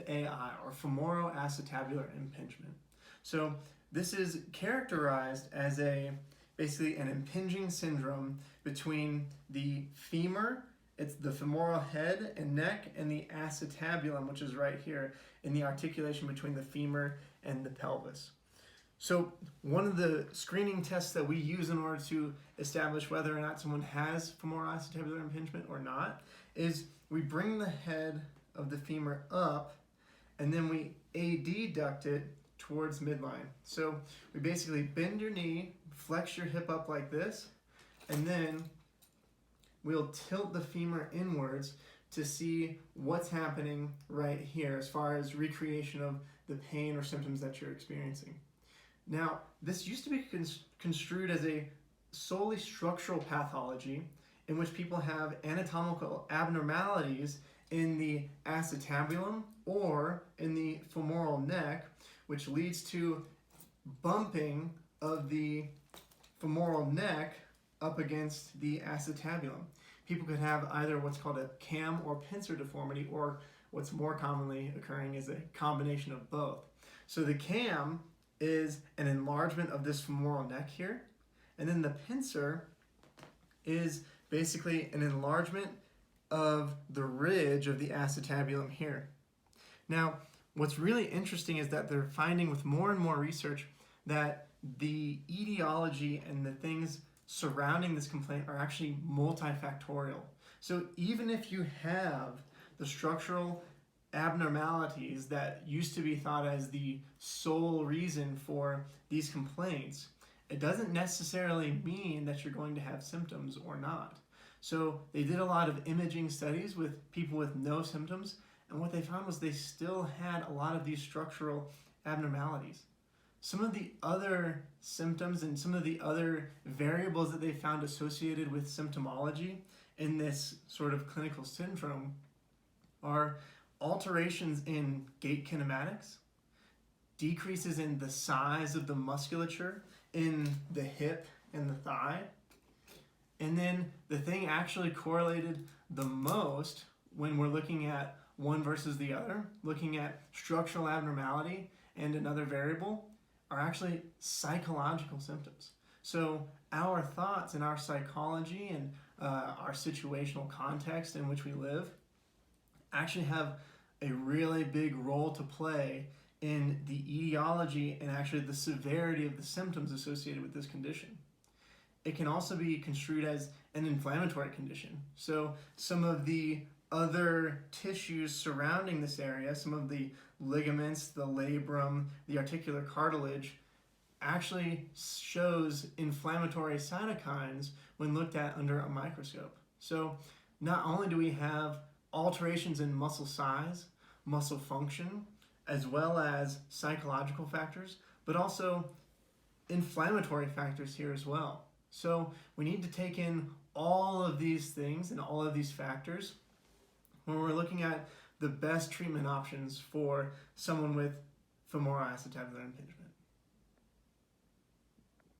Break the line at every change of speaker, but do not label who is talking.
FAI, or femoroacetabular impingement. So this is characterized as basically an impinging syndrome between the femur, it's the femoral head and neck, and the acetabulum, which is right here in the articulation between the femur and the pelvis. So one of the screening tests that we use in order to establish whether or not someone has femoroacetabular impingement or not is we bring the head of the femur up and then we adduct it towards midline. So we basically bend your knee, flex your hip up like this, and then we'll tilt the femur inwards to see what's happening right here as far as recreation of the pain or symptoms that you're experiencing. Now, this used to be construed as a solely structural pathology in which people have anatomical abnormalities in the acetabulum or in the femoral neck, which leads to bumping of the femoral neck up against the acetabulum. People could have either what's called a cam or pincer deformity, or what's more commonly occurring is a combination of both. So the cam is an enlargement of this femoral neck here, and then the pincer is basically an enlargement of the ridge of the acetabulum here. Now, what's really interesting is that they're finding with more and more research that the etiology and the things surrounding this complaint are actually multifactorial. So even if you have the structural abnormalities that used to be thought as the sole reason for these complaints, it doesn't necessarily mean that you're going to have symptoms or not. So they did a lot of imaging studies with people with no symptoms, and what they found was they still had a lot of these structural abnormalities. Some of the other symptoms and some of the other variables that they found associated with symptomology in this sort of clinical syndrome are alterations in gait kinematics, decreases in the size of the musculature in the hip and the thigh, and then the thing actually correlated the most when we're looking at one versus the other, looking at structural abnormality and another variable, are actually psychological symptoms. So our thoughts and our psychology and our situational context in which we live actually have a really big role to play in the etiology and actually the severity of the symptoms associated with this condition. It can also be construed as an inflammatory condition. So some of the other tissues surrounding this area, some of the ligaments, the labrum, the articular cartilage, actually shows inflammatory cytokines when looked at under a microscope. So not only do we have alterations in muscle size, muscle function, as well as psychological factors, but also inflammatory factors here as well. So we need to take in all of these things and all of these factors when we're looking at the best treatment options for someone with femoroacetabular impingement.